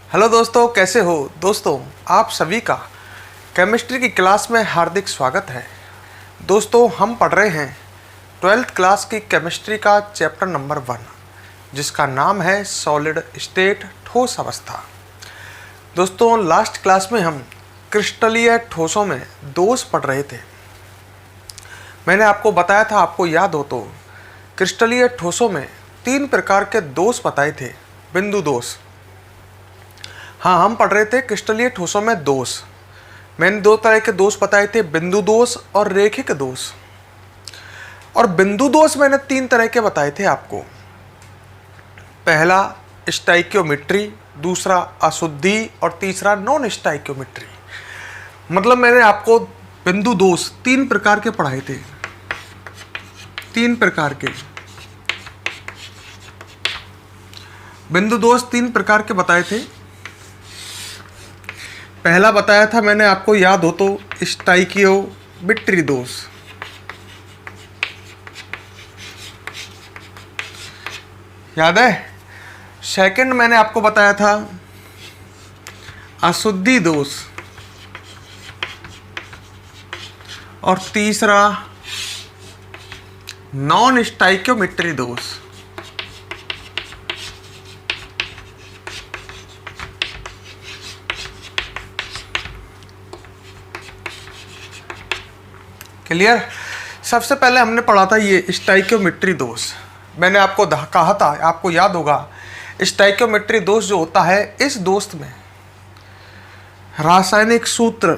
Hello दोस्तों, कैसे हो दोस्तों। आप सभी का केमिस्ट्री की क्लास में हार्दिक स्वागत है। दोस्तों, हम पढ़ रहे हैं 12th क्लास की केमिस्ट्री का चैप्टर नंबर 1, जिसका नाम है सॉलिड स्टेट, ठोस अवस्था। दोस्तों, लास्ट क्लास में हम क्रिस्टलीय ठोसों में दोष पढ़ रहे थे। मैंने आपको बताया था, आपको याद हो तो, क्रिस्टलीय ठोसों में 3 प्रकार के दोष बताए थे। बिंदु दोष, हाँ, हम पढ़ रहे थे क्रिस्टलीय ठोसों में दोष। मैंने 2 तरह के दोष बताए थे, बिंदु दोष और रेखिक दोष। और बिंदु दोष मैंने 3 तरह के बताए थे आपको। पहला स्टाइकियोमेट्री, दूसरा अशुद्धि और तीसरा नॉन स्टाइकियोमेट्री। मतलब मैंने आपको बिंदु दोष 3 प्रकार के पढ़ाए थे। 3 प्रकार के बिंदु दोष 3 प्रकार के बताए थे। पहला बताया था मैंने आपको, याद हो तो, स्टाइकियोमेट्री दोष। याद है? सेकंड मैंने आपको बताया था अशुद्धि दोष। और तीसरा नॉन स्टाइकियोमेट्री दोष। क्लियर? सबसे पहले हमने पढ़ा था ये स्टाइकियोमेट्री दोष। मैंने आपको कहा था, आपको याद होगा, स्टाइकियोमेट्री दोष जो होता है, इस दोष में रासायनिक सूत्र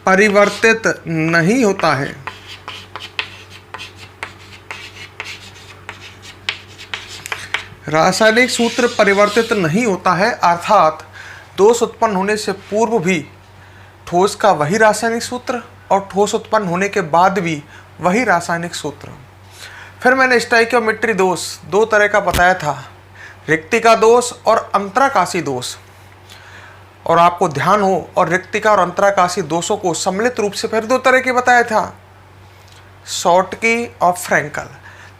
परिवर्तित नहीं होता है। रासायनिक सूत्र परिवर्तित नहीं होता है, अर्थात दोष उत्पन्न होने से पूर्व भी ठोस का वही रासायनिक सूत्र और ठोस उत्पन्न होने के बाद भी वही रासायनिक सूत्र। फिर मैंने स्टाइकियोमेट्री दोष 2 तरह का बताया था, रिक्तिका दोष और अंतराकाशी दोष। और आपको ध्यान हो, और रिक्तिका और अंतराकाशी दोषों को सम्मिलित रूप से फिर 2 तरह के बताया था, शॉर्टकी और फ्रैंकल।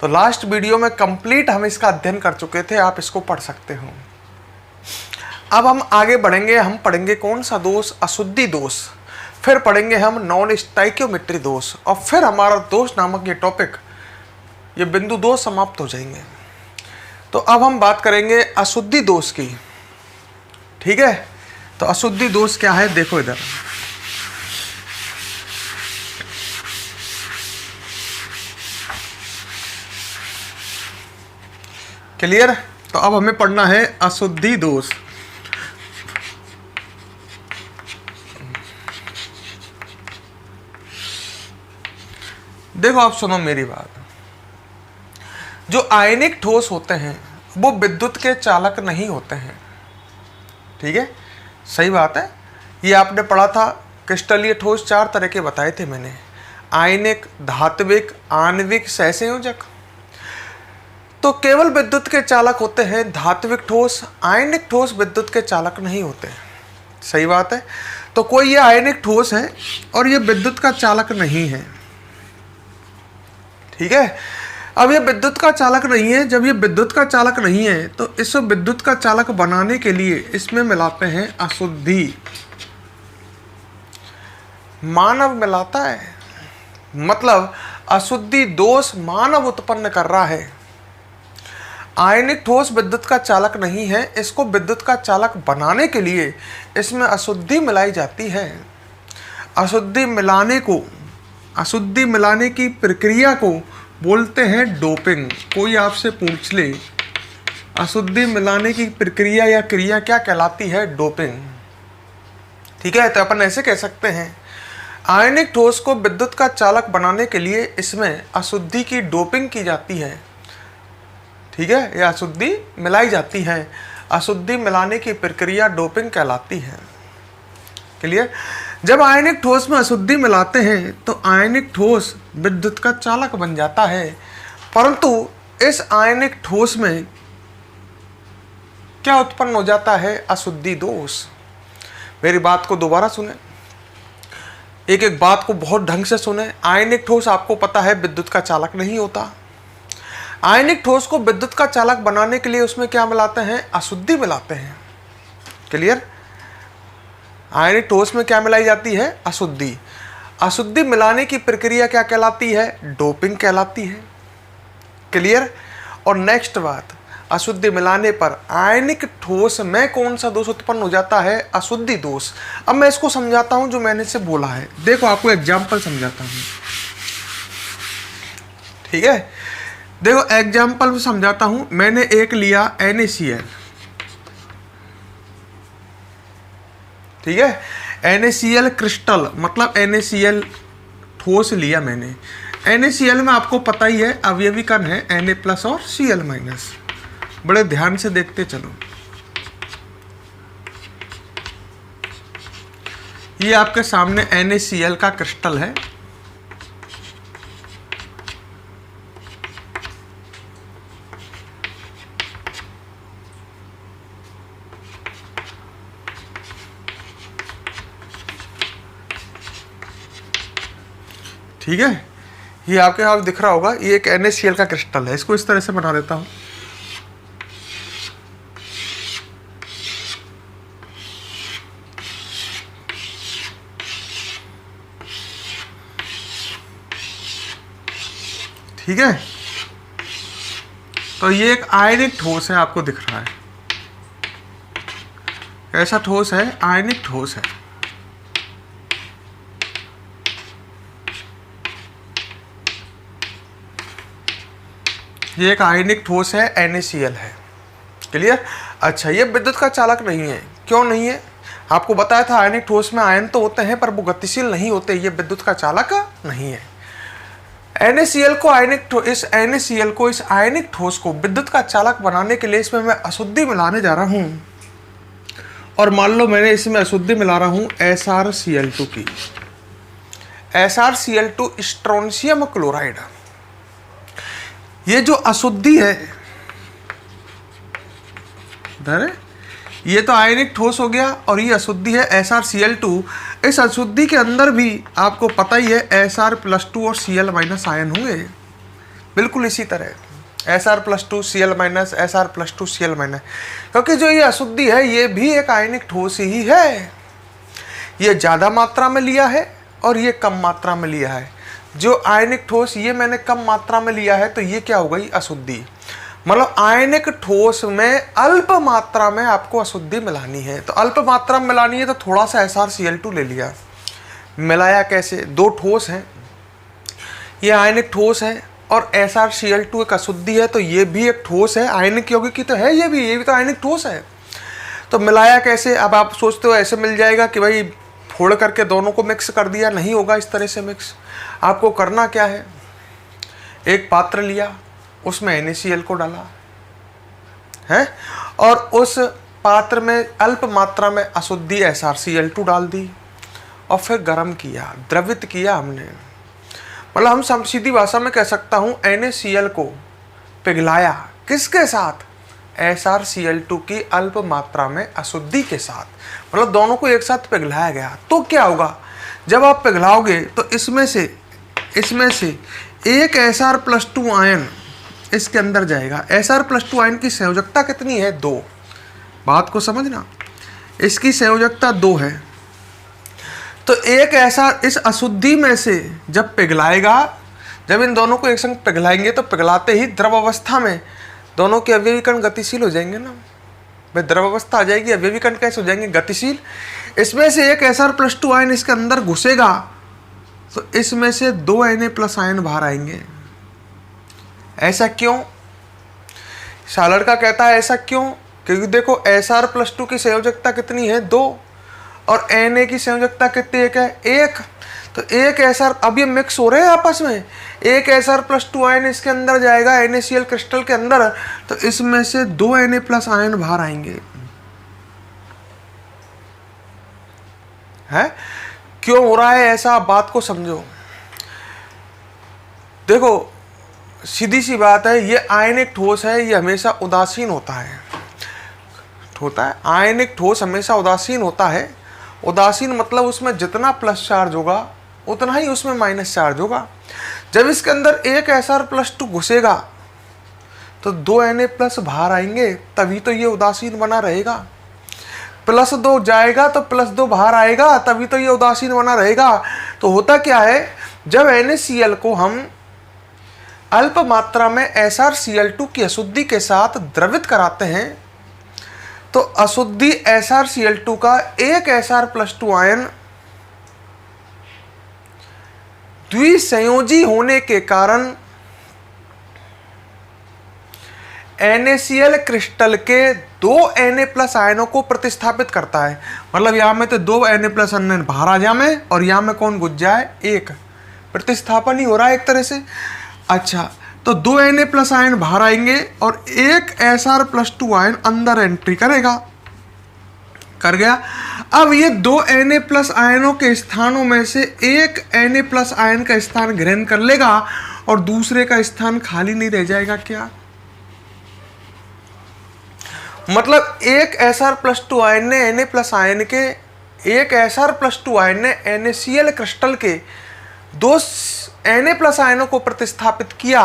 तो लास्ट वीडियो में कंप्लीट हम इसका अध्ययन कर चुके थे, आप इसको पढ़ सकते हो। अब हम आगे बढ़ेंगे, हम पढ़ेंगे कौन सा दोष? अशुद्धि दोष। फिर पढ़ेंगे हम नॉन स्टाइकियोमेट्री दोष, और फिर हमारा दोष नामक ये टॉपिक, ये बिंदु दोष समाप्त हो जाएंगे। तो अब हम बात करेंगे अशुद्धि दोष की। ठीक है? तो अशुद्धि दोष क्या है, देखो इधर। क्लियर? तो अब हमें पढ़ना है अशुद्धि दोष। देखो, आप सुनो मेरी बात। जो आयनिक ठोस होते हैं वो विद्युत के चालक नहीं होते हैं। ठीक है? सही बात है। ये आपने पढ़ा था, क्रिस्टलीय ठोस 4 तरह के बताए थे मैंने, आयनिक, धात्विक, आणविक, सहसंयोजक। तो केवल विद्युत के चालक होते हैं धात्विक ठोस, आयनिक ठोस विद्युत के चालक नहीं होते। सही बात है। तो कोई ये आयनिक ठोस है और ये विद्युत का चालक नहीं है। ठीक है? अब ये विद्युत का चालक नहीं है। जब ये विद्युत का चालक नहीं है तो इस विद्युत का चालक बनाने के लिए इसमें मिलाते हैं अशुद्धि। मानव मिलाता है, मतलब अशुद्धि दोष मानव उत्पन्न कर रहा है। आयनिक ठोस विद्युत का चालक नहीं है, इसको विद्युत का चालक बनाने के लिए इसमें अशुद्धि मिलाई जाती है। अशुद्धि मिलाने की प्रक्रिया को बोलते हैं डोपिंग। कोई आपसे पूछ ले, अशुद्धि मिलाने की प्रक्रिया या क्रिया क्या कहलाती है? डोपिंग। ठीक है? तो अपन ऐसे कह सकते हैं, आयनिक ठोस को विद्युत का चालक बनाने के लिए इसमें अशुद्धि की डोपिंग की जाती है। ठीक है? या अशुद्धि मिलाई जाती है। अशुद्धि मिलाने की प्रक्रिया डोपिंग कहलाती है। क्लियर? जब आयनिक ठोस में अशुद्धि मिलाते हैं तो आयनिक ठोस विद्युत का चालक बन जाता है, परंतु इस आयनिक ठोस में क्या उत्पन्न हो जाता है? अशुद्धि दोष। मेरी बात को दोबारा सुने, एक एक बात को बहुत ढंग से सुने। आयनिक ठोस आपको पता है विद्युत का चालक नहीं होता। आयनिक ठोस को विद्युत का चालक बनाने के लिए उसमें क्या मिलाते हैं? अशुद्धि मिलाते हैं। क्लियर? आयनिक ठोस में क्या मिलाई जाती है? अशुद्धि। अशुद्धि मिलाने की प्रक्रिया क्या कहलाती है? डोपिंग कहलाती है। क्लियर? और नेक्स्ट बात, अशुद्धि मिलाने पर आयनिक ठोस में कौन सा दोष उत्पन्न हो जाता है? अशुद्धि दोष। अब मैं इसको समझाता हूं जो मैंने से बोला है। देखो आपको एग्जाम्पल समझाता हूं, ठीक है? देखो एग्जाम्पल में समझाता हूं। मैंने एक लिया NaCl, ठीक है? NaCl क्रिस्टल मतलब NaCl ठोस लिया मैंने। NaCl में आपको पता ही है अवयवी कण है Na+ और Cl-। बड़े ध्यान से देखते चलो। ये आपके सामने NaCl का क्रिस्टल है। ठीक है? ये आपके यहाँ दिख रहा होगा, ये एक NaCl का क्रिस्टल है। इसको इस तरह से बना देता हूं। ठीक है? तो ये एक आयनिक ठोस है, आपको दिख रहा है। कैसा ठोस है? आयनिक ठोस है। ये एक आयनिक ठोस है, NaCl है। क्लियर? अच्छा, ये विद्युत का चालक नहीं है। क्यों नहीं है? आपको बताया था आयनिक ठोस में आयन तो होते हैं पर वो गतिशील नहीं होते। ये विद्युत का चालक नहीं है। NaCl को इस आयनिक ठोस को विद्युत का चालक बनाने के लिए इसमें मैं अशुद्धि मिलाने जा रहा हूं। और मान लो मैंने इसमें अशुद्धि मिला रहा हूं SrCl2 की। SrCl2 strontium chloride. ये जो अशुद्धि है, ये तो आयनिक ठोस हो गया और ये अशुद्धि है SrCl2। इस अशुद्धि के अंदर भी आपको पता ही है Sr+2 और Cl- आयन होंगे। बिल्कुल इसी तरह Sr+2 Cl-, Sr+2 Cl-। क्योंकि जो ये अशुद्धि है ये भी एक आयनिक ठोस ही है। ये ज़्यादा मात्रा में लिया है और ये कम मात्रा में लिया है। जो आयनिक ठोस ये मैंने कम मात्रा में लिया है तो ये क्या हो गई? अशुद्धि। मतलब आयनिक ठोस में अल्प मात्रा में आपको अशुद्धि मिलानी है। तो अल्प मात्रा में मिलानी है तो थोड़ा सा SrCl2 ले लिया। मिलाया कैसे? दो ठोस हैं, ये आयनिक ठोस है और SrCl2 एक अशुद्धि है, तो ये भी एक ठोस है, आयनिक यौगिक की तो है। ये भी तो आयनिक ठोस है। तो मिलाया कैसे? अब आप सोचते हो ऐसे मिल जाएगा कि भाई फोड़ करके दोनों को मिक्स कर दिया। नहीं होगा इस तरह से मिक्स। आपको करना क्या है? एक पात्र लिया, उसमें NaCl को डाला है और उस पात्र में अल्प मात्रा में अशुद्धि SrCl2 डाल दी और फिर गर्म किया, द्रवित किया हमने। मतलब हम सीधी भाषा में कह सकता हूँ NaCl को पिघलाया। किसके साथ? SrCl2 की अल्प मात्रा में अशुद्धि के साथ। मतलब दोनों को एक साथ पिघलाया गया। तो क्या होगा? जब आप पिघलाओगे तो इसमें से एक Sr+2 आयन इसके अंदर जाएगा। Sr+2 आयन की संयोजकता कितनी है? 2। बात को समझना, इसकी संयोजकता 2 है। तो एक इस अशुद्धि में से जब पिघलाएगा, जब इन दोनों को एक संग पिघलाएंगे तो पिघलाते ही द्रव अवस्था में दोनों के अवयवी कण गतिशील हो जाएंगे ना। भाई द्रव अवस्था आ जाएगी, अवयवी कण कैसे हो जाएंगे? गतिशील। इसमें से एक Sr+2 आयन इसके अंदर घुसेगा तो इसमें से 2 Na+ आयन बाहर आएंगे। ऐसा क्यों? सालर का कहता है ऐसा क्यों? क्योंकि देखो Sr+2 की संयोजकता कितनी है? 2 और Na की संयोजकता कितनी है? 1। तो एक SR, अब ये मिक्स हो रहे हैं आपस में। एक Sr+2 आयन इसके अंदर जाएगा NaCl क्रिस्टल के अंदर, तो इसमें से 2 Na+ आयन बाहर आएंगे। है क्यों हो रहा है ऐसा? बात को समझो। देखो सीधी सी बात है, ये आयनिक ठोस है, ये हमेशा उदासीन होता है। आयनिक ठोस हमेशा उदासीन होता है। उदासीन मतलब उसमें जितना प्लस चार्ज होगा उतना ही उसमें माइनस चार्ज होगा। जब इसके अंदर एक Sr+2 घुसेगा तो 2Na+ बाहर आएंगे तभी तो ये उदासीन बना रहेगा। +2 जाएगा तो +2 बाहर आएगा तभी तो ये उदासीन बना रहेगा। तो होता क्या है, जब NaCl को हम अल्प मात्रा में SrCl2 की अशुद्धि के साथ द्रवित कराते हैं तो अशुद्धि SrCl2 का एक Sr+2 आयन द्विसंयोजी होने के कारण NaCl क्रिस्टल के 2Na+ आयनों को प्रतिस्थापित करता है। मतलब यहाँ में तो 2Na+ आयन बाहर आ जाए और यहाँ में कौन घुस जाए, एक। प्रतिस्थापन ही हो रहा है एक तरह से। अच्छा, तो 2Na+ आयन बाहर आएंगे और एक Sr+2 आयन अंदर एंट्री करेगा। कर गया। अब ये 2Na+ आयनों के स्थानों में से एक Na+ आयन का स्थान ग्रहण कर लेगा और दूसरे का स्थान खाली नहीं रह जाएगा क्या? मतलब एक Sr+2 आयन ने Na+ आयन के एक Sr+2 आयन ने NaCl क्रिस्टल के 2 Na+ आयनों को प्रतिस्थापित किया,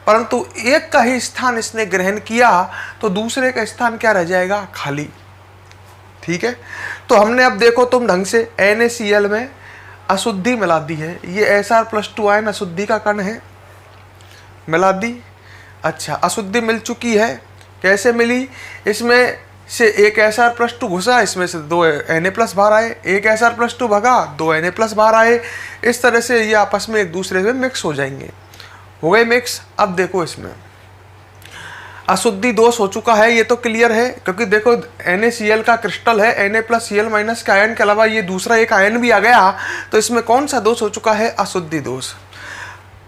परंतु एक का ही स्थान इसने ग्रहण किया तो दूसरे का स्थान क्या रह जाएगा, खाली। ठीक है, तो हमने अब देखो तुम ढंग से NaCl में अशुद्धि मिला दी है। ये Sr+2 आयन अशुद्धि का कण है, मिला दी। अच्छा, अशुद्धि मिल चुकी है। कैसे मिली? इसमें से एक Sr+2 घुसा, इसमें से 2 Na+ बाहर आए, एक Sr+2 भगा, 2 Na+ बाहर आए। इस तरह से ये आपस में एक दूसरे में मिक्स हो जाएंगे। हो गए मिक्स। अब देखो इसमें अशुद्धि दोष हो चुका है, ये तो क्लियर है, क्योंकि देखो NaCl का क्रिस्टल है, Na+Cl- के आयन के अलावा ये दूसरा एक आयन भी आ गया, तो इसमें कौन सा दोष हो चुका है, अशुद्धि दोष।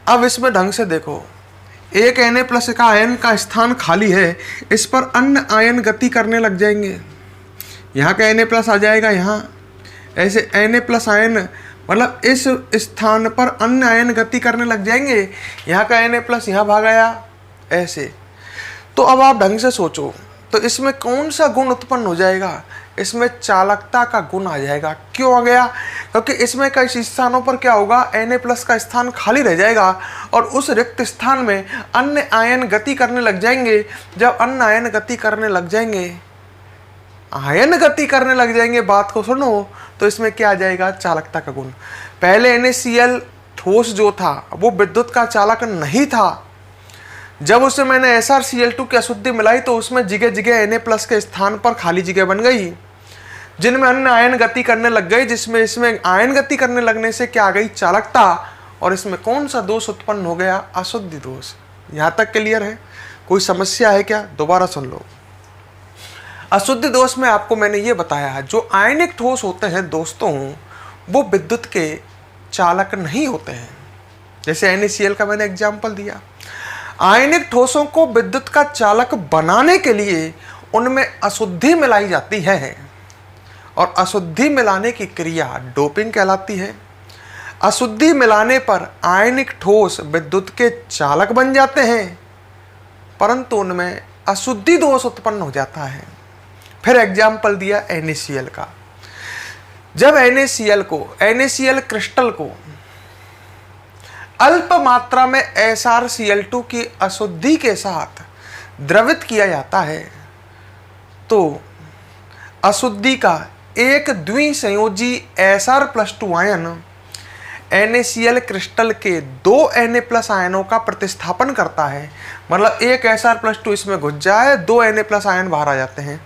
अब इसमें ढंग से देखो, एक Na+ का आयन का स्थान खाली है, इस पर अन्य आयन गति करने लग जाएंगे। यहाँ का Na+ आ जाएगा यहाँ, ऐसे Na+ आयन मतलब इस स्थान पर अन्य आयन गति करने लग जाएंगे। यहाँ का Na+ यहाँ भाग आया, ऐसे। तो अब आप ढंग से सोचो, तो इसमें कौन सा गुण उत्पन्न हो जाएगा, इसमें चालकता का गुण आ जाएगा। क्यों आ गया? क्योंकि इसमें कई स्थानों पर क्या होगा, Na+ का स्थान खाली रह जाएगा और उस रिक्त स्थान में अन्य आयन गति करने लग जाएंगे। जब अन्य आयन गति करने लग जाएंगे, बात को सुनो, तो इसमें क्या आ जाएगा, चालकता का गुण। पहले NaCl ठोस जो था वो विद्युत का चालक नहीं था। जब उससे मैंने SrCl2 की अशुद्धि मिलाई तो उसमें जगह जगह Na+ के स्थान पर खाली जगह बन गई, जिनमें अन्य आयन गति करने लग गई, जिसमें इसमें आयन गति करने लगने से क्या आ गई, चालकता। और इसमें कौन सा दोष उत्पन्न हो गया, अशुद्धि दोष। यहाँ तक क्लियर है? कोई समस्या है क्या? दोबारा सुन लो। अशुद्धि दोष में आपको मैंने ये बताया है, जो आयनिक ठोस होते हैं दोस्तों, वो विद्युत के चालक नहीं होते हैं। जैसे NaCl का मैंने एग्जाम्पल दिया। आयनिक ठोसों को विद्युत का चालक बनाने के लिए उनमें अशुद्धि मिलाई जाती है, और अशुद्धि मिलाने की क्रिया डोपिंग कहलाती है। अशुद्धि मिलाने पर आयनिक ठोस विद्युत के चालक बन जाते हैं, परंतु उनमें अशुद्धि दोष उत्पन्न हो जाता है। फिर एग्जाम्पल दिया NaCl का। जब NaCl क्रिस्टल को अल्प मात्रा में SrCl2 की अशुद्धि के साथ द्रवित किया जाता है, तो अशुद्धि का एक द्विसंयोजी Sr+2 आयन NaCl क्रिस्टल के 2 Na+ आयनों का प्रतिस्थापन करता है। मतलब एक Sr+2 इसमें घुस जाए, 2 Na+ आयन बाहर आ जाते हैं,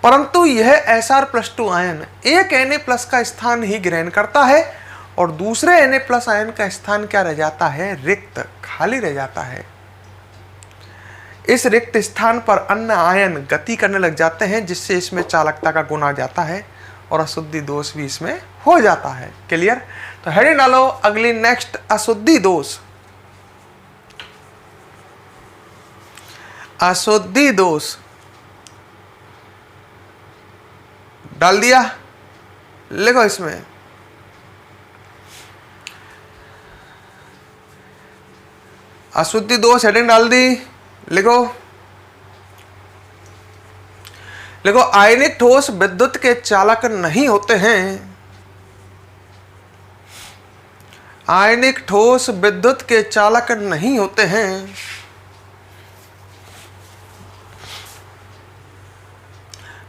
परंतु यह Sr+2 आयन एक Na+ का स्थान ही ग्रहण करता है और दूसरे Na+ आयन का स्थान क्या रह जाता है, रिक्त, खाली रह जाता है। इस रिक्त स्थान पर अन्य आयन गति करने लग जाते हैं, जिससे इसमें चालकता का गुण आ जाता है और अशुद्धि दोष भी इसमें हो जाता है। क्लियर? तो हेडिंग डालो अगली, नेक्स्ट, अशुद्धि दोष। अशुद्धि दोष डाल दिया, लिखो इसमें अशुद्धि दोष, हेडिंग डाल दी, लिखो। आयनिक ठोस विद्युत के चालक नहीं होते हैं। आयनिक ठोस विद्युत के चालक नहीं होते हैं।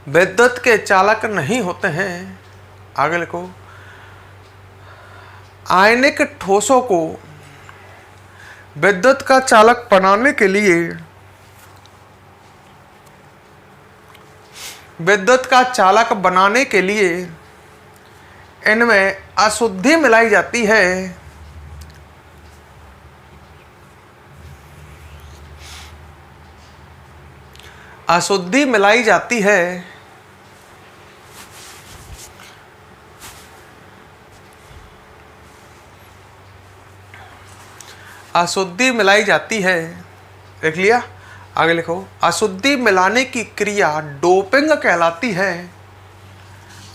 विद्युत के चालक नहीं होते हैं। आगे लिखो, आयनिक ठोसों को विद्युत का चालक बनाने के लिए इनमें अशुद्धि मिलाई जाती है। अशुद्धि मिलाई जाती है। अशुद्धि मिलाई जाती है। देख लिया। आगे लिखो, अशुद्धि मिलाने की क्रिया डोपिंग कहलाती है।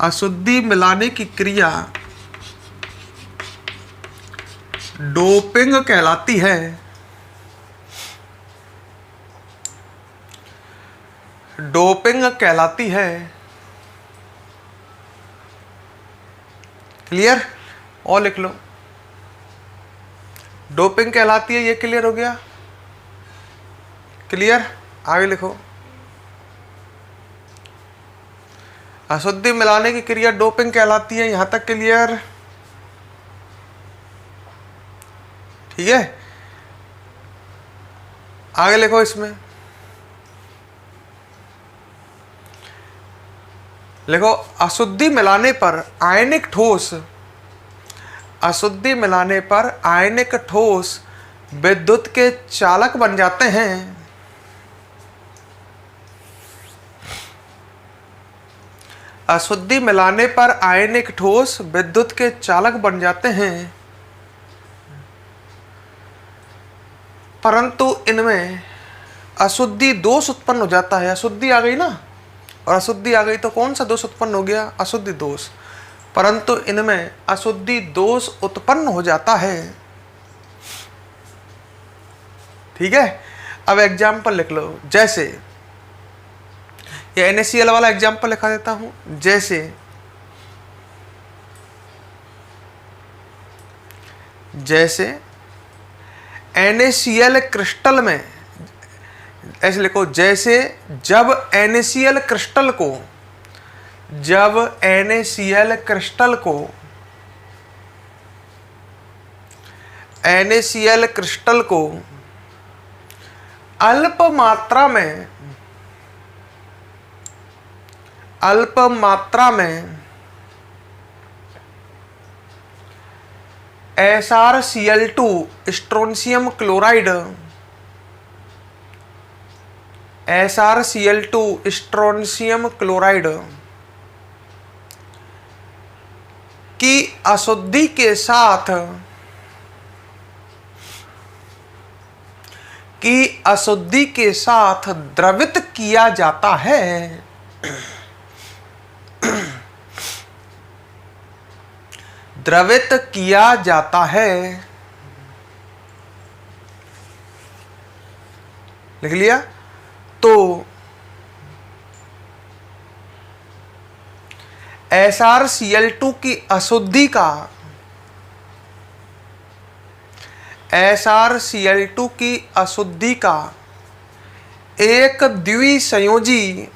अशुद्धि मिलाने की क्रिया डोपिंग कहलाती है। डोपिंग कहलाती है। क्लियर? और लिख लो, डोपिंग कहलाती है, ये क्लियर हो गया। क्लियर? आगे लिखो, अशुद्धि मिलाने की क्रिया डोपिंग कहलाती है। यहां तक क्लियर? ठीक है। आगे लिखो, इसमें लिखो, अशुद्धि मिलाने पर आयनिक ठोस, अशुद्धि मिलाने पर आयनिक ठोस विद्युत के चालक बन जाते हैं। अशुद्धि मिलाने पर आयनिक ठोस विद्युत के चालक बन जाते हैं, परंतु इनमें अशुद्धि दोष उत्पन्न हो जाता है। अशुद्धि आ गई ना, और अशुद्धि आ गई तो कौन सा दोष उत्पन्न हो गया? अशुद्धि दोष। परंतु इनमें अशुद्धि दोष उत्पन्न हो जाता है। ठीक है। अब एग्जाम्पल लिख लो। जैसे ये NaCl वाला एग्जाम्पल लिखा देता हूं। जैसे NaCl क्रिस्टल में, ऐसे लिखो, जैसे जब NaCl क्रिस्टल को अल्प मात्रा में SrCl2 strontium chloride, SrCl2 strontium chloride की अशुद्धि के साथ द्रवित किया जाता है। द्रवित किया जाता है। लिख लिया? तो SrCl2 की अशुद्धि का, SrCl2 की अशुद्धि का एक द्विसंयोजी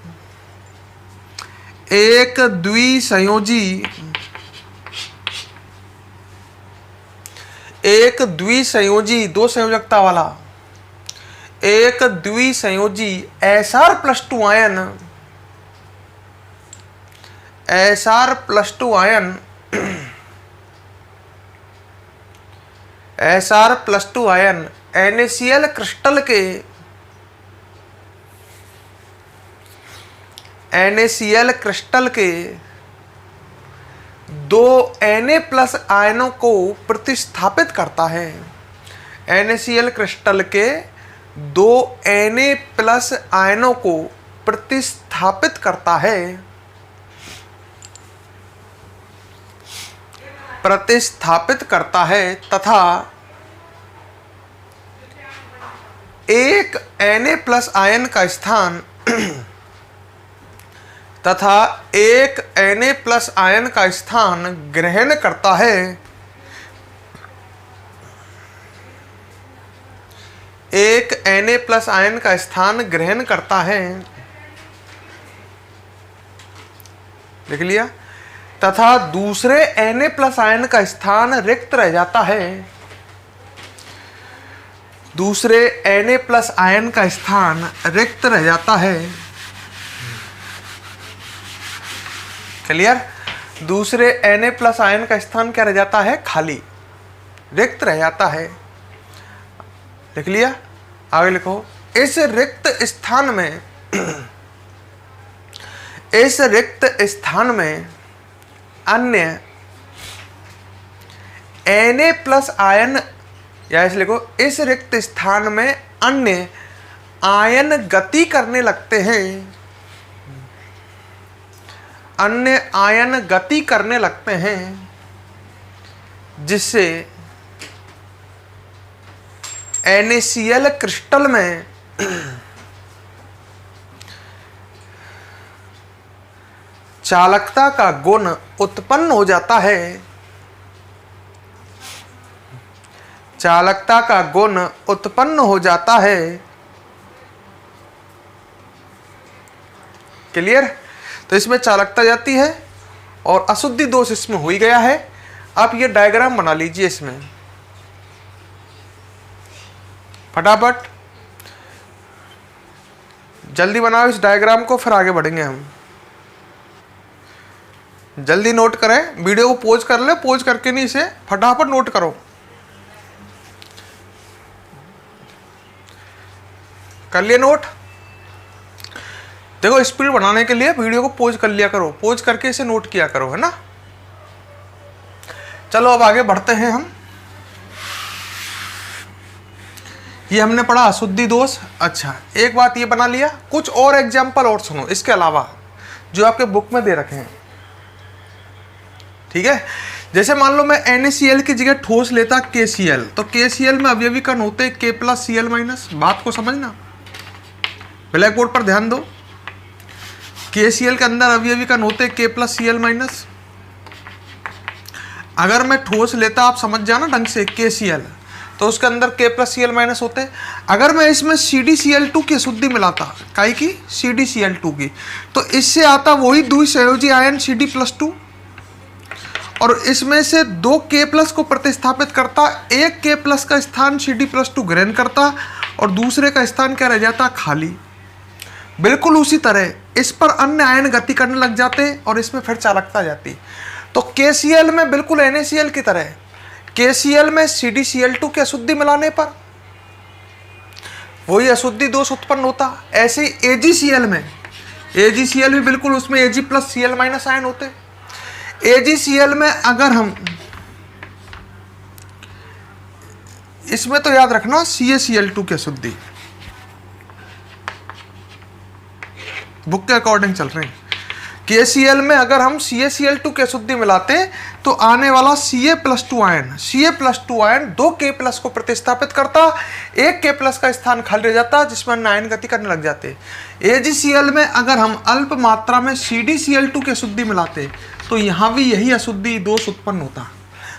दो संयोजकता वाला एक द्विसंयोजी Sr+2 ion, Sr+2 ion NaCl crystal के दो Na+ आयनों को प्रतिस्थापित करता है। NaCl क्रिस्टल के दो Na+ आयनों को प्रतिस्थापित करता है तथा एक Na+ आयन का स्थान ग्रहण करता है। एक Na+ आयन का स्थान ग्रहण करता है। लिख लिया। तथा दूसरे Na+ आयन का स्थान रिक्त रह जाता है। दूसरे Na+ आयन का स्थान रिक्त रह जाता है। क्लियर? दूसरे Na+ आयन का स्थान क्या रह जाता है? खाली, रिक्त रह जाता है। लिख लिया। आगे लिखो। इस रिक्त स्थान में अन्य Na+ आयन, या ऐसे लिखो, इस रिक्त स्थान में अन्य आयन गति करने लगते हैं। अन्य आयन गति करने लगते हैं, जिससे NaCl क्रिस्टल में चालकता का गुण उत्पन्न हो जाता है। चालकता का गुण उत्पन्न हो जाता है। क्लियर? तो इसमें चालकता जाती है और अशुद्धि दोष इसमें हो ही गया है। अब ये डायग्राम बना लीजिए इसमें फटाफट, जल्दी बनाओ इस डायग्राम को, फिर आगे बढ़ेंगे हम। जल्दी नोट करें, वीडियो को पॉज कर ले, पॉज करके नहीं, इसे फटाफट नोट करो। कर लिए नोट? देखो, स्पीड बनाने के लिए वीडियो को पॉज कर लिया करो, पॉज करके इसे नोट किया करो, है ना। चलो अब आगे बढ़ते हैं हम। ये हमने पढ़ा अशुद्धि दोष। अच्छा, एक बात ये बना लिया, कुछ और एग्जाम्पल और सुनो इसके अलावा जो आपके बुक में दे रखे हैं। ठीक है? जैसे मान लो मैं NaCl की जगह ठोस लेता KCl, तो KCl में अवयवी कण होते K+Cl-। बात को समझना, ब्लैक बोर्ड पर ध्यान दो। KCl के अंदर अवयवी कण होते K+Cl-। अगर मैं ठोस लेता, आप समझ जाना ढंग से, KCl, तो उसके अंदर K+Cl- होते। अगर मैं इसमें CdCl2 की अशुद्धि मिलाता, काई की? CdCl2 की, तो इससे आता वही द्विसंयोजी आयन Cd+2, और इसमें से 2 K+ को प्रतिस्थापित करता, एक K+ का स्थान Cd+2 ग्रहण करता और दूसरे का स्थान क्या रह जाता? खाली। बिल्कुल उसी तरह इस पर अन्य आयन गति करने लग जाते और इसमें फिर चालकता जाती। तो KCl में बिल्कुल NaCl की तरह, KCl में CdCl2 की अशुद्धि मिलाने पर वही अशुद्धि दोष उत्पन्न होता। ऐसे ही AgCl में, AgCl भी बिल्कुल उसमें Ag+Cl- आयन होते। AgCl में अगर हम, इसमें तो याद रखना CaCl2 की अशुद्धि, बुक के अकॉर्डिंग चल रहे हैं। KCl में अगर हम CaCl2 की अशुद्धि मिलाते तो आने वाला Ca+2 ion, Ca+2 ion 2 K+ को प्रतिस्थापित करता, एक K+ का स्थान खाली रह जाता जिसमें अन्य आयन गति करने लग जाते। AgCl में अगर हम अल्प मात्रा में CdCl2 की अशुद्धि मिलाते तो यहाँ भी यही अशुद्धि दोष उत्पन्न होता।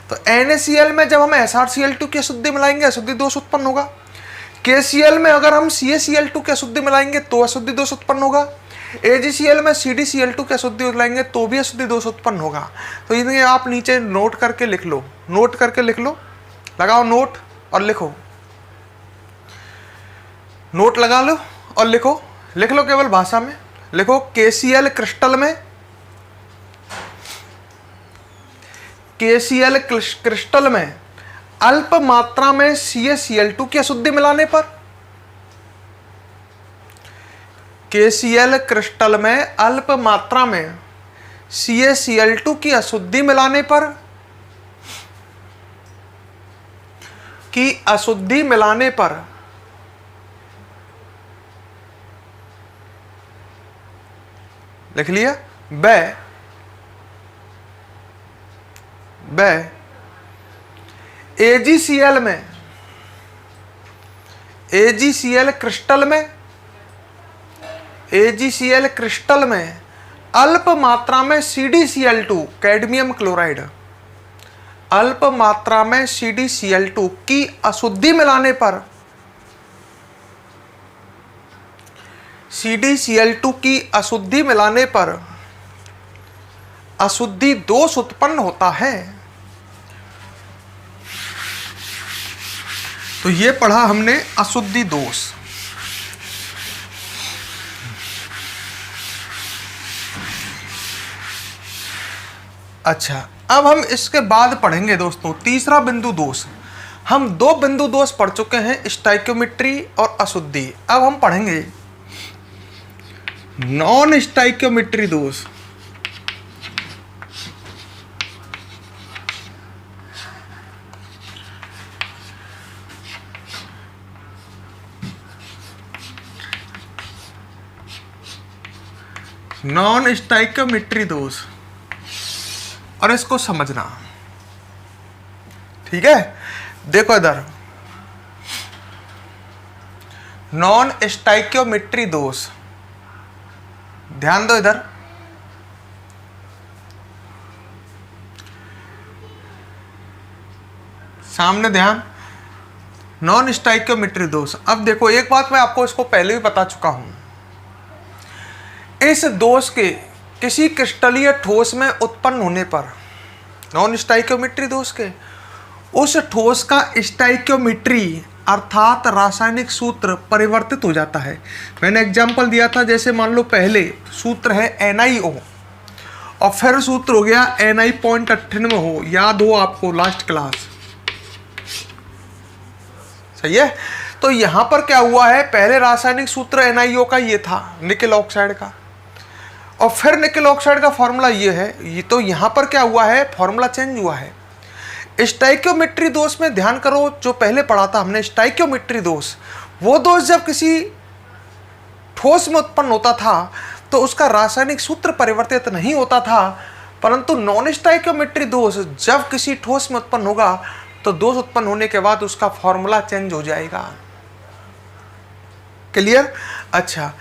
तो NaCl में जब हम SrCl2 की अशुद्धि मिलाएंगे, अशुद्धि दोष उत्पन्न होगा। KCl में अगर हम CaCl2 की अशुद्धि मिलाएंगे तो अशुद्धि दोष उत्पन्न होगा। AgCl में CdCl2 की अशुद्धि मिलाएंगे तो भी अशुद्धि दोष उत्पन्न होगा। तो इन्हें आप नीचे नोट करके लिख लो, नोट करके लिख लो, लगाओ नोट और लिखो, नोट लगा लो और लिखो, लिख लो, केवल भाषा में लिखो। KCl क्रिस्टल में, KCl क्रिस्टल में अल्प मात्रा में CaCl2 की अशुद्धि मिलाने पर, KCl क्रिस्टल में अल्प मात्रा में CaCl2 की अशुद्धि मिलाने पर, लिख लिया। AgCl में, AgCl क्रिस्टल में अल्प मात्रा में CdCl2 कैडमियम क्लोराइड, अल्प मात्रा में CdCl2 की अशुद्धि मिलाने पर, CdCl2 की अशुद्धि मिलाने पर अशुद्धि दोष उत्पन्न होता है। तो ये पढ़ा हमने अशुद्धि दोष। अच्छा, अब हम इसके बाद पढ़ेंगे दोस्तों तीसरा बिंदु दोष। हम दो बिंदु दोष पढ़ चुके हैं, स्टाइक्योमेट्री और अशुद्धि। अब हम पढ़ेंगे नॉन स्टाइक्योमेट्री दोष। नॉन स्टाइक्योमेट्री दोष, और इसको समझना, ठीक है। देखो इधर नॉन स्टाइक्योमेट्री दोष, ध्यान दो इधर। सामने ध्यान, नॉन स्टाइक्योमेट्री दोष। अब देखो एक बात मैं आपको इसको पहले भी बता चुका हूं, इस दोष के किसी क्रिस्टलीय ठोस में उत्पन्न होने पर, नॉन स्टाइक्योमेट्री दोष के, उस ठोस का स्टाइक्योमेट्री अर्थात रासायनिक सूत्र परिवर्तित हो जाता है। मैंने एग्जांपल दिया था, जैसे मान लो पहले सूत्र है NiO और फिर सूत्र हो गया Ni.98 हो, याद हो आपको लास्ट क्लास, सही है। तो यहां पर क्या हुआ है, पहले रासायनिक सूत्र NiO का ये था, निकेल ऑक्साइड का, और फिर निकेल ऑक्साइड का फॉर्मूला ये है। ये तो यहां पर क्या हुआ है, फॉर्मूला चेंज हुआ है। स्टाइक्योमेट्री दोष में ध्यान करो, जो पहले पढ़ा था हमने स्टाइक्योमेट्री दोष, वो दोष जब किसी ठोस में उत्पन्न होता था तो उसका रासायनिक सूत्र परिवर्तित नहीं होता था, परंतु नॉन स्टाइक्योमेट्री दोष जब किसी ठोस में उत्पन्न होगा तो दोष उत्पन्न होने के बाद उसका फॉर्मूला चेंज हो जाएगा। क्लियर? अच्छा,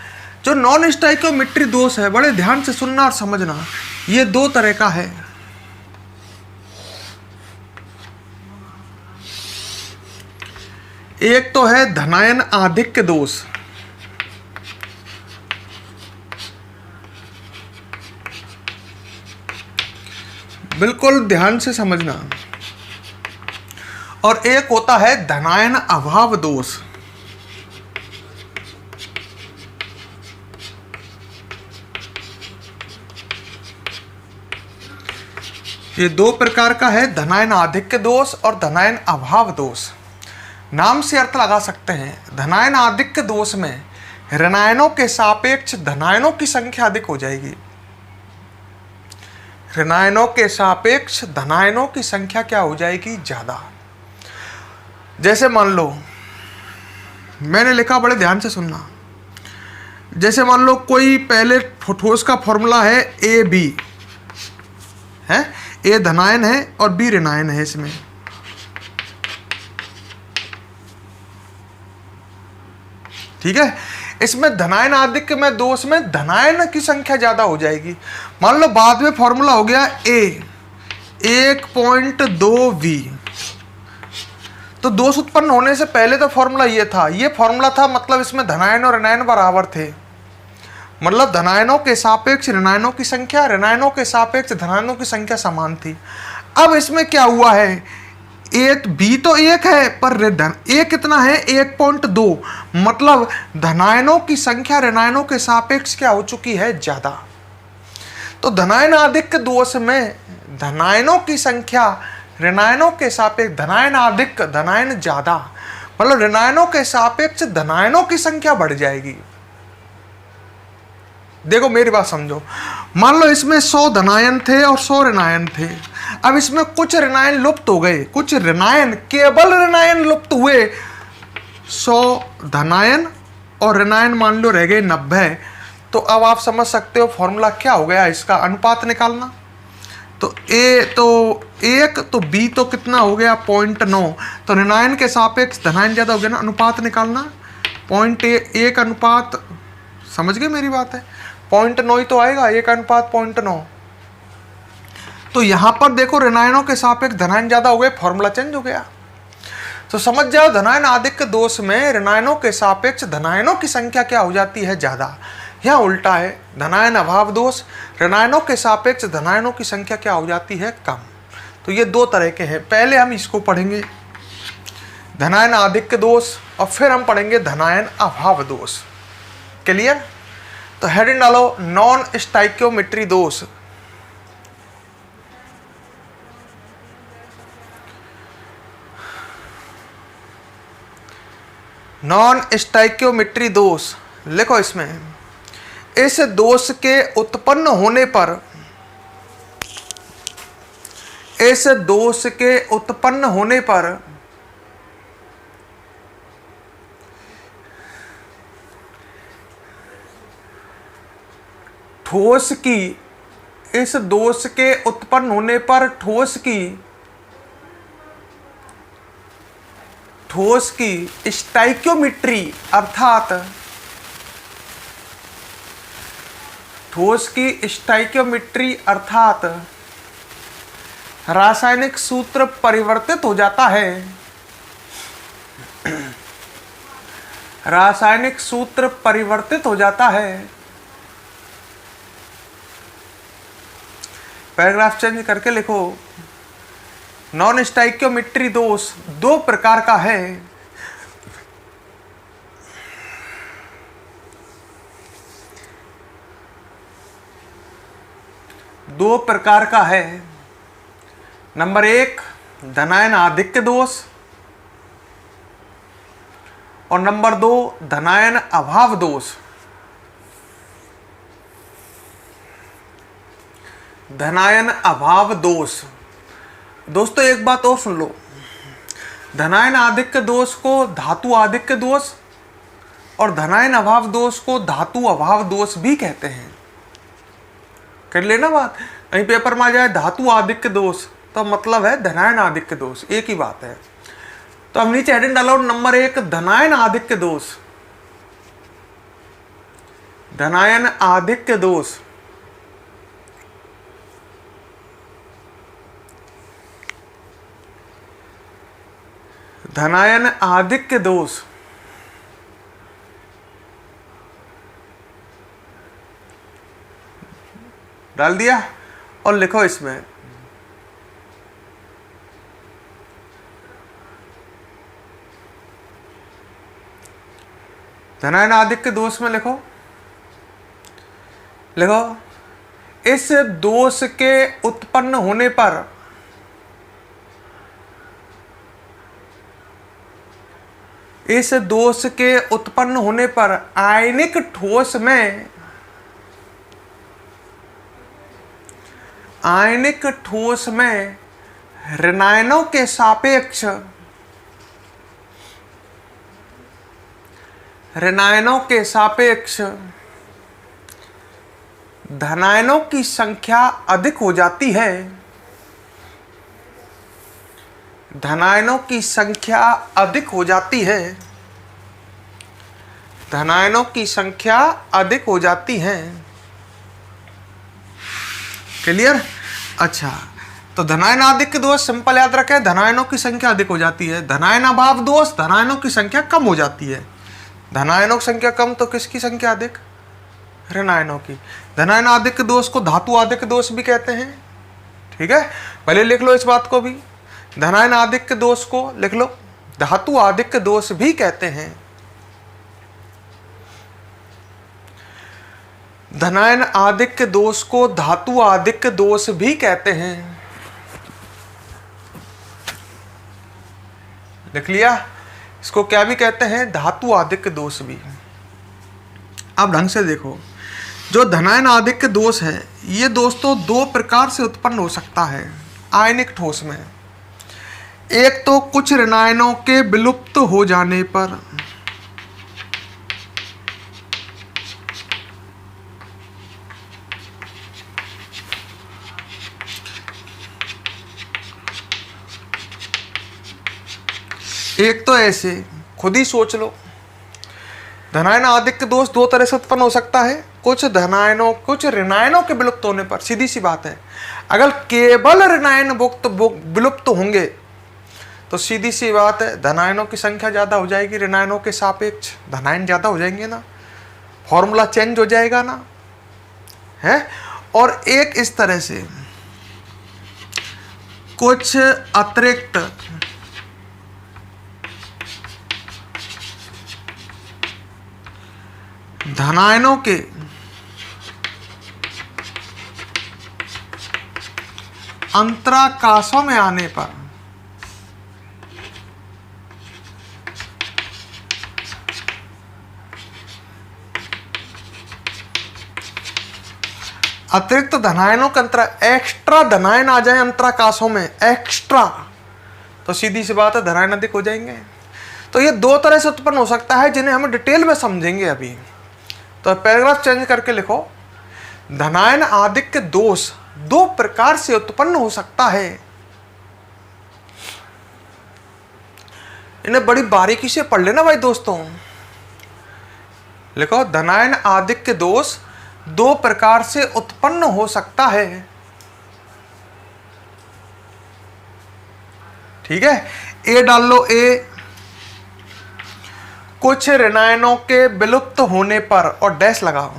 जो नॉन स्टाइक्योमेट्री दोष है, बड़े ध्यान से सुनना और समझना, ये दो तरह का है। एक तो है धनायन आधिक्य दोष, बिल्कुल ध्यान से समझना, और एक होता है धनायन अभाव दोष। ये दो प्रकार का है, धनायन आधिक्य दोष और धनायन अभाव दोष। नाम से अर्थ लगा सकते हैं। धनायन आधिक्य दोष में ऋणायनों के सापेक्ष धनायनों की संख्या अधिक हो जाएगी। ऋणायनों के सापेक्ष धनायनों की संख्या क्या हो जाएगी, ज्यादा। जैसे मान लो, मैंने लिखा, बड़े ध्यान से सुनना। जैसे मान लो कोई पहले ठोस का फॉर्मूला है AB है, A धनायन है और B ऋणायन है इसमें। ठीक है, इसमें धनायन आधिक्य में दोष में धनायन की संख्या ज्यादा हो जाएगी। मान लो बाद में फॉर्मूला हो गया A 1.2V, तो दोष उत्पन्न होने से पहले तो फॉर्मूला ये था, ये फॉर्मूला था, मतलब इसमें धनायन और ऋणायन बराबर थे, मतलब धनायनों के सापेक्ष ऋणायनों की संख्या, ऋणायनों के सापेक्ष धनायनों की संख्या समान थी। अब इसमें क्या हुआ है, एक B तो एक है पर A कितना है, 1.2, मतलब धनायनों की संख्या ऋणायनों के सापेक्ष क्या हो चुकी है, ज्यादा। तो धनायन आधिक्य दोष में धनायनों की संख्या ऋणायनों के सापेक्ष, धनायन अधिक धनायन ज्यादा, मतलब ऋणायनों के सापेक्ष धनायनों की संख्या बढ़ जाएगी। देखो मेरी बात समझो, मान लो इसमें 100 धनायन थे और 100 ऋणायन थे। अब इसमें कुछ ऋणायन लुप्त हो गए, कुछ ऋणायन, केवल ऋणायन लुप्त हुए, 100 धनायन और ऋणायन मान लो रह गए 90। तो अब आप समझ सकते हो फॉर्मूला क्या हो गया, इसका अनुपात निकालना। तो A तो 1, तो B तो कितना हो गया, 0.9, तो ऋणायन के सापेक्ष धनायन ज्यादा हो गया ना, अनुपात निकालना 0.1 अनुपात, समझ गए मेरी बात है, 0.9 ही तो आएगा, 1 अनुपात 0.9। तो यहां पर देखो ऋणायनों के सापेक्ष धनायन ज्यादा हो गए, फॉर्मूला चेंज हो गया। तो समझ जाओ धनायन आधिक्य दोष में ऋणायनों के सापेक्ष धनायनों की संख्या क्या हो जाती है, ज्यादा। यहाँ उल्टा है, धनायन अभाव दोष, ऋणायनों के सापेक्ष धनायनों की संख्या क्या हो जाती है, कम। तो ये दो तरह के हैं। पहले हम इसको पढ़ेंगे धनायन आधिक्य दोष और फिर हम पढ़ेंगे धनायन अभाव दोष। क्लियर? तो हेडिंग डालो नॉन स्टाइक्योमेट्री दोष। नॉन स्टाइक्योमेट्री दोष लिखो। इसमें इस दोष के उत्पन्न होने पर, इस दोष के उत्पन्न होने पर ठोस की, इस दोष के उत्पन्न होने पर ठोस की स्टाइक्योमेट्री अर्थात ठोस की स्टाइक्योमेट्री अर्थात रासायनिक सूत्र परिवर्तित हो जाता है, रासायनिक सूत्र परिवर्तित हो जाता है। पैराग्राफ चेंज करके लिखो नॉन स्टाइक्योमेट्री दोष दो प्रकार का है। दो प्रकार का है। नंबर 1 धनायन आधिक्य दोष और नंबर 2 धनायन अभाव दोष। धनायन अभाव दोष। दोस्तों एक बात और सुन लो, धनायन आधिक्य दोष को धातु आधिक्य दोष और धनायन अभाव दोष को धातु अभाव दोष भी कहते हैं। कर लेना बात, कहीं पेपर में आ जाए धातु आधिक्य दोष तो मतलब है धनायन आधिक्य दोष, एक ही बात है। तो हम नीचे हेडिंग डालो नंबर 1 धनायन आधिक्य दोष। धनायन आधिक्य दोष धनायन आधिक्य दोष डाल दिया और लिखो इसमें धनायन आधिक्य दोष में लिखो इस दोष के उत्पन्न होने पर इस दोष के उत्पन्न होने पर आयनिक ठोस में ऋणायनों के सापेक्ष धनायनों की संख्या अधिक हो जाती है। धनायनों की संख्या अधिक हो जाती है। धनायनों की संख्या अधिक हो जाती है। क्लियर? अच्छा, तो धनायन आधिक्य दोष सिंपल याद रखें, धनायनों की संख्या अधिक हो जाती है। धनायन अभाव दोष धनायनों की संख्या कम हो जाती है। धनायनों की संख्या कम तो किसकी संख्या अधिक? ऋणायनों की। धनायन आधिक्य दोष को धातु आधिक्य दोष भी कहते हैं। ठीक है, पहले लिख लो इस बात को भी, धनायन आधिक्य दोष को लिख लो धातु आधिक्य दोष भी कहते हैं। धनायन आधिक्य दोष को धातु आधिक्य दोष भी कहते हैं। लिख लिया? इसको क्या भी कहते हैं? धातु आधिक्य दोष भी। अब ढंग से देखो, जो धनायन आधिक्य दोष है ये दोस्तों दो प्रकार से उत्पन्न हो सकता है आयनिक ठोस में। एक तो कुछ ऋणायनों के विलुप्त हो जाने पर, एक तो ऐसे खुद ही सोच लो, धनायन आधिक्य दोष दो तरह से उत्पन्न हो सकता है। कुछ ऋणायनों के विलुप्त होने पर, सीधी सी बात है, अगर केवल ऋणायन विलुप्त होंगे तो सीधी सी बात है धनायनों की संख्या ज्यादा हो जाएगी ऋणायनों के सापेक्ष, धनायन ज्यादा हो जाएंगे ना। फॉर्मूला चेंज हो जाएगा ना, है। और एक इस तरह से कुछ अतिरिक्त धनायनों के अंतराकाशों में आने पर अतिरिक्त धनायनों के एक्स्ट्रा धनायन आ जाए अंतराकाशों में, एक्स्ट्रा, तो सीधी सी बात है धनायन अधिक हो जाएंगे। तो ये दो तरह से उत्पन्न हो सकता है जिन्हें हम डिटेल में समझेंगे अभी। तो पैराग्राफ चेंज करके लिखो, धनायन आधिक्य दोष दो प्रकार से उत्पन्न हो सकता है। इन्हें बड़ी बारीकी से पढ़ लेना भाई दोस्तों। लिखो, धनायन आधिक्य दोष दो प्रकार से उत्पन्न हो सकता है। ठीक है, ए डाल लो, ए कुछ ऋणायनों के विलुप्त होने पर और डैश लगाओ।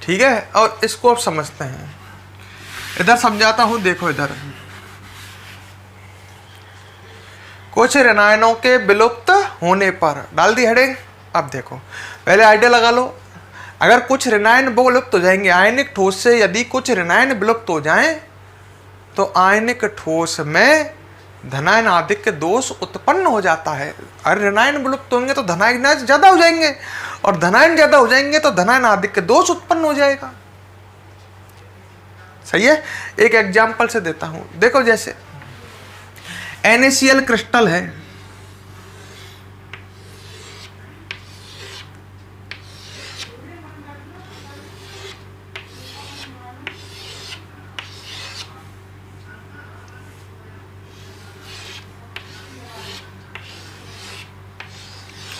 ठीक है, और इसको अब समझते हैं। इधर समझाता हूं, देखो इधर, कुछ ऋणायनों के विलुप्त होने पर डाल दी हेडिंग। अब देखो, पहले आइडिया लगा लो। अगर कुछ ऋणायन विलुप्त हो जाएंगे, आयनिक ठोस से यदि कुछ ऋणायन विलुप्त हो जाएं तो आयनिक ठोस में धनायन आधिक्य दोष उत्पन्न हो जाता है। अगर ऋणायन विलुप्त होंगे तो धनायन ज्यादा हो जाएंगे, और धनायन ज्यादा हो जाएंगे तो धनायन आधिक्य दोष उत्पन्न हो जाएगा। सही है, एक एग्जाम्पल से देता हूं। देखो, जैसे NaCl क्रिस्टल है,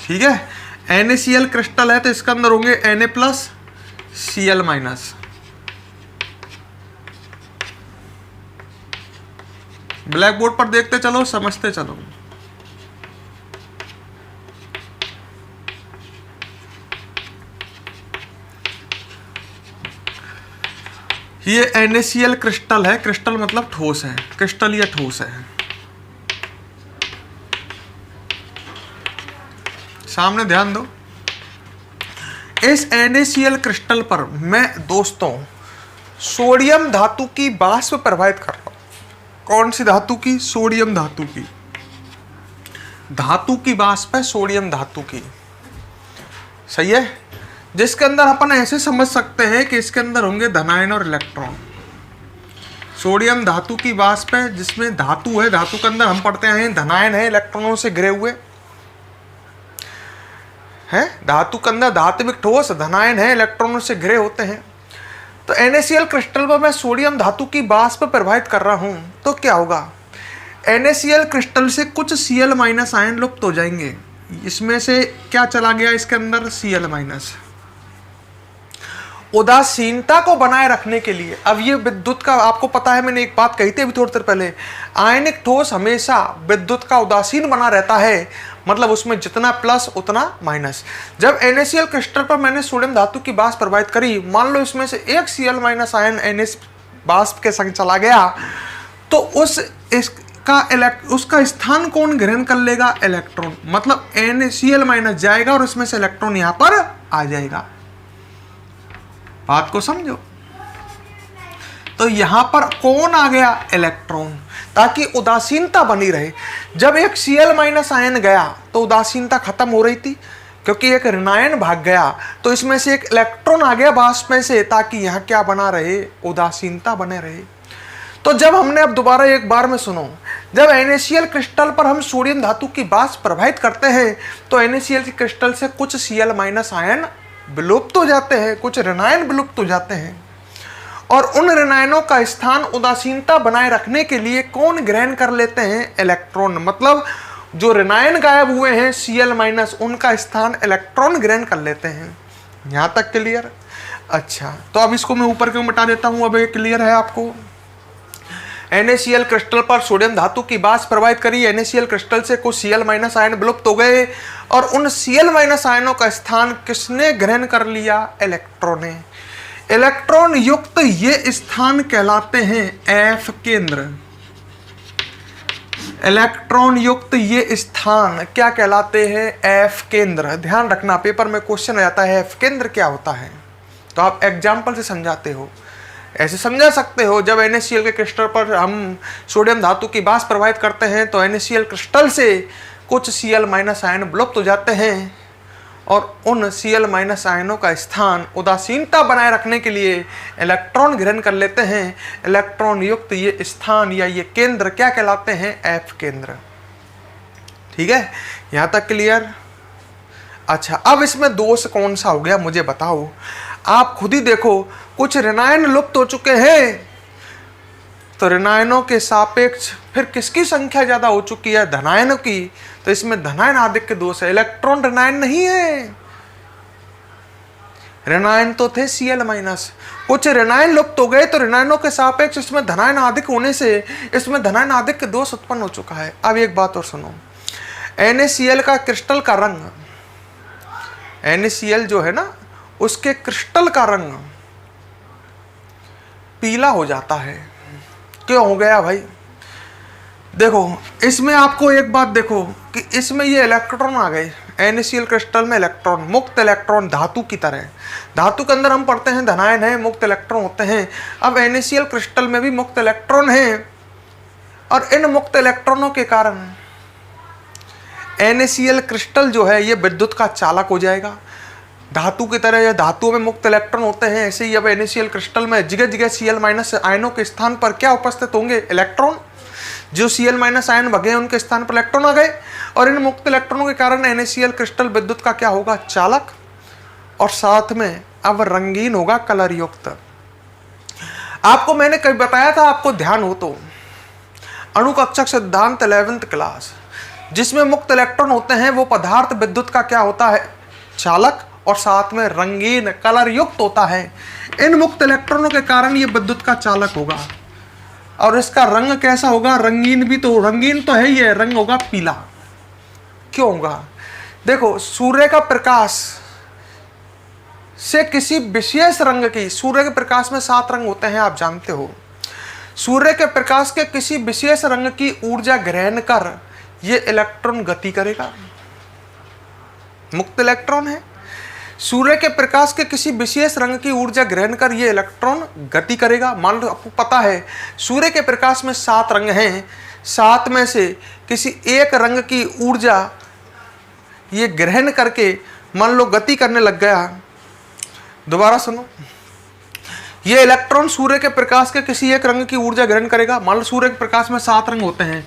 ठीक है। NaCl क्रिस्टल है तो इसके अंदर होंगे Na+Cl-। ब्लैक बोर्ड पर देखते चलो, समझते चलो। ये NaCl क्रिस्टल है, क्रिस्टल मतलब ठोस है, क्रिस्टल या ठोस है। सामने ध्यान दो, इस NaCl क्रिस्टल पर मैं दोस्तों सोडियम धातु की वाष्प प्रभावित कर रहा हूं। कौन सी धातु की? सोडियम धातु की। धातु की वाष्प है, सोडियम धातु की। सही है, जिसके अंदर अपन ऐसे समझ सकते हैं कि इसके अंदर होंगे धनायन और इलेक्ट्रॉन। सोडियम धातु की वाष्प है जिसमें धातु है, धातु के अंदर हम पढ़ते हैं धनायन है, इलेक्ट्रॉनों से घिरे हुए है। धातु के अंदर धात्विक ठोस धनायन है, इलेक्ट्रॉनों से घिरे होते हैं। तो NaCl क्रिस्टल पर मैं सोडियम धातु की वाष्प प्रभावित कर रहा हूं तो क्या होगा? NaCl क्रिस्टल से कुछ Cl- आयन लुप्त हो जाएंगे। इसमें से क्या चला गया इसके अंदर? Cl-। उदासीनता को बनाए रखने के लिए, अब ये विद्युत का आपको पता है, मैंने एक बात कही थी अभी थोड़ी देर पहले, आयनिक ठोस हमेशा विद्युत का उदासीन बना रहता है, मतलब उसमें जितना प्लस उतना माइनस। जब NaCl क्रिस्टल पर मैंने सोडियम धातु की वाष्प प्रभावित करी, मान लो इसमें से एक Cl- आयन Na वाष्प के संग चला गया, तो उसका स्थान कौन ग्रहण कर लेगा? इलेक्ट्रॉन। मतलब NaCl- जाएगा और उसमें से इलेक्ट्रॉन यहां पर आ जाएगा। बात को समझो। तो यहां पर कौन आ गया? इलेक्ट्रॉन, ताकि उदासीनता बनी रहे। जब एक Cl- आयन गया तो उदासीनता खत्म हो रही थी, क्योंकि एक ऋणायन भाग गया तो इसमें से एक इलेक्ट्रॉन आ गया वाष्प में से, ताकि यहां क्या बना रहे? उदासीनता बने रहे। तो जब हमने, अब दोबारा एक बार में सुनो, जब NaCl क्रिस्टल पर हम सोडियम धातु की वाष्प प्रभावित करते हैं तो NaCl क्रिस्टल से कुछ Cl- आयन विलुप्त हो जाते हैं, कुछ ऋणायन विलुप्त हो जाते हैं, और उन ऋणायनों का स्थान उदासीनता बनाए रखने के लिए कौन ग्रहण कर लेते हैं? इलेक्ट्रॉन। मतलब जो ऋणायन गायब हुए हैं Cl-, उनका स्थान इलेक्ट्रॉन ग्रहण कर लेते हैं। यहां तक क्लियर? अच्छा, तो अब इसको मैं ऊपर क्यों मिटा देता हूं, अब ये क्लियर है आपको। NaCl क्रिस्टल पर सोडियम धातु की वाष्प प्रवाहित करी। NaCl क्रिस्टल से कुछ Cl- आयन विलुप्त हो गए और उन Cl- आयनों का स्थान किसने ग्रहण कर लिया? इलेक्ट्रॉन ने। इलेक्ट्रॉन युक्त ये स्थान कहलाते हैं F केंद्र। इलेक्ट्रॉन युक्त ये स्थान क्या कहलाते हैं? F केंद्र। ध्यान रखना, पेपर में क्वेश्चन आ जाता है F केंद्र क्या होता है, तो आप एग्जाम्पल से समझाते हो। ऐसे समझा सकते हो, जब NaCl के क्रिस्टल पर हम सोडियम धातु की वाष्प प्रवाहित करते हैं तो NaCl क्रिस्टल से कुछ Cl- आयन विलुप्त हो जाते हैं और उन Cl- आयनों का स्थान उदासीनता बनाए रखने के लिए इलेक्ट्रॉन ग्रहण कर लेते हैं। इलेक्ट्रॉन युक्त ये स्थान या ये केंद्र क्या कहलाते हैं? F केंद्र। ठीक है, यहां तक क्लियर? अच्छा, अब इसमें दोष कौन सा हो गया मुझे बताओ। आप खुद ही देखो, कुछ ऋणायन लुप्त हो चुके हैं, तो ऋणायनों के सापेक्ष फिर किसकी संख्या ज्यादा हो चुकी है? धनायनों की। तो इसमें धनायन आधिक्य दोष है, इलेक्ट्रॉन ऋणायन नहीं है। ऋणायन तो थे Cl-। कुछ ऋणायन लुप्त हो गए तो ऋणायनों के सापेक्ष इसमें धनायन अधिक होने से इसमें धनायन आधिक्य दोष उत्पन्न हो चुका है। अब एक बात और सुनो, NaCl का क्रिस्टल का रंग, NaCl जो है ना, उसके क्रिस्टल का रंग पीला हो जाता है। क्यों हो गया भाई? देखो, इसमें आपको एक बात देखो कि इसमें ये इलेक्ट्रॉन आ गए। NaCl क्रिस्टल में इलेक्ट्रॉन, मुक्त इलेक्ट्रॉन धातु की तरह। धातु के अंदर हम पढ़ते हैं धनायन है, मुक्त इलेक्ट्रॉन होते हैं। अब NaCl क्रिस्टल में भी मुक्त इलेक्ट्रॉन है और इन मुक्त इलेक्ट्रॉनों के कारण NaCl क्रिस्टल जो है ये विद्युत का चालक हो जाएगा। धातु की तरह या धातुओं में मुक्त इलेक्ट्रॉन होते हैं, ऐसे ही अब NaCl क्रिस्टल में जगह जगह Cl- आयनों के स्थान पर क्या उपस्थित होंगे? इलेक्ट्रॉन। जो Cl- आयन भगे उनके स्थान पर इलेक्ट्रॉन आ गए और इन मुक्त इलेक्ट्रॉनों के कारण NaCl क्रिस्टल विद्युत का क्या होगा? चालक। और साथ में अब रंगीन होगा, कलर युक्त। आपको मैंने कभी बताया था, आपको ध्यान हो तो, अणुकक्षक सिद्धांत 11th क्लास, जिसमें मुक्त इलेक्ट्रॉन होते हैं वो पदार्थ विद्युत का क्या होता है? चालक, और साथ में रंगीन कलर युक्त होता है। इन मुक्त इलेक्ट्रॉनों के कारण ये विद्युत का चालक होगा और इसका रंग कैसा होगा? रंगीन भी, तो रंगीन तो है ही है, रंग होगा पीला। क्यों होगा? देखो, सूर्य का प्रकाश से किसी विशेष रंग की, सूर्य के प्रकाश में 7 रंग होते हैं आप जानते हो। सूर्य के प्रकाश के किसी विशेष रंग की ऊर्जा ग्रहण कर ये इलेक्ट्रॉन गति करेगा। मुक्त इलेक्ट्रॉन है, सूर्य के प्रकाश के किसी विशेष रंग की ऊर्जा ग्रहण कर ये इलेक्ट्रॉन गति करेगा। मान लो आपको पता है सूर्य के प्रकाश में 7 रंग हैं, 7 में से किसी एक रंग की ऊर्जा ये ग्रहण करके मान लो गति करने लग गया। दोबारा सुनो, ये इलेक्ट्रॉन सूर्य के प्रकाश के किसी एक रंग की ऊर्जा ग्रहण करेगा। मान लो सूर्य के प्रकाश में 7 रंग होते हैं,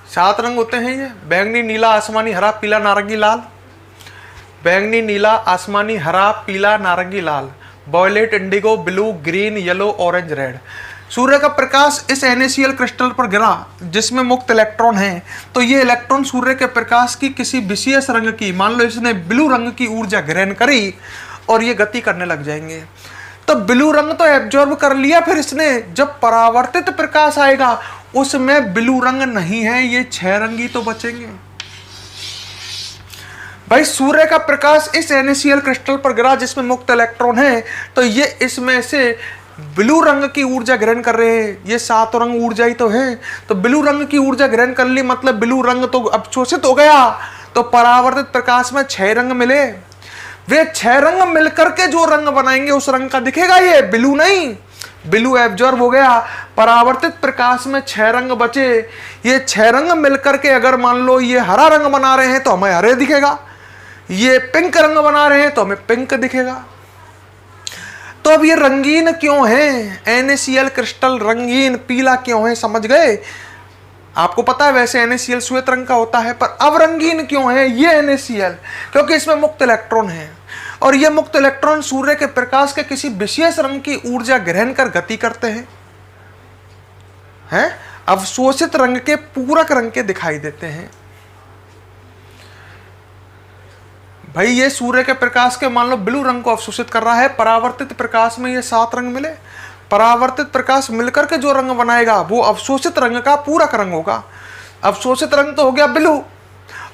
7 रंग होते हैं। ये बैंगनी, नीला, आसमानी, हरा, पीला, नारंगी, लाल। बैंगनी, नीला, आसमानी, हरा, पीला, नारंगी, लाल। Violet, indigo, blue, green, yellow, orange, red. सूर्य का प्रकाश इस NaCl क्रिस्टल पर गिरा जिसमें मुक्त इलेक्ट्रॉन है, तो ये इलेक्ट्रॉन सूर्य के प्रकाश की किसी विशेष रंग की, मान लो इसने ब्लू रंग की ऊर्जा ग्रहण करी और ये गति करने लग जाएंगे। तो ब्लू रंग तो एब्जॉर्ब कर लिया, फिर इसने जब परावर्तित प्रकाश आएगा उसमें ब्लू रंग नहीं है, ये 6 रंग ही तो बचेंगे। भाई सूर्य का प्रकाश इस NaCl क्रिस्टल पर गिरा जिसमें मुक्त इलेक्ट्रॉन है, तो ये इसमें से ब्लू रंग की ऊर्जा ग्रहण कर रहे हैं। ये 7 रंग ऊर्जा ही तो है, तो ब्लू रंग की ऊर्जा ग्रहण कर ली, मतलब ब्लू रंग तो अवशोषित हो गया, तो परावर्तित प्रकाश में 6 रंग मिले। वे 6 रंग मिलकर के जो रंग बनाएंगे उस रंग का दिखेगा, ये ब्लू नहीं। ब्लू एब्जॉर्ब हो गया, परावर्तित प्रकाश में 6 रंग बचे। ये 6 रंग मिलकर के अगर मान लो ये हरा रंग बना रहे हैं तो हमें हरे दिखेगा, ये पिंक रंग बना रहे हैं तो हमें पिंक दिखेगा। तो अब ये रंगीन क्यों है? NaCl क्रिस्टल रंगीन पीला क्यों है, समझ गए? आपको पता है वैसे NaCl श्वेत रंग का होता है, पर अब रंगीन क्यों है ये NaCl? क्योंकि इसमें मुक्त इलेक्ट्रॉन है और ये मुक्त इलेक्ट्रॉन सूर्य के प्रकाश के किसी विशेष रंग की ऊर्जा ग्रहण कर गति करते हैं, अवशोषित रंग के पूरक रंग के दिखाई देते हैं। भाई ये सूर्य के प्रकाश के मान लो ब्लू रंग को अवशोषित कर रहा है, परावर्तित प्रकाश में ये 7 रंग मिले, परावर्तित प्रकाश मिलकर के जो रंग बनाएगा वो अवशोषित रंग का पूरक रंग होगा। अवशोषित रंग तो हो गया ब्लू,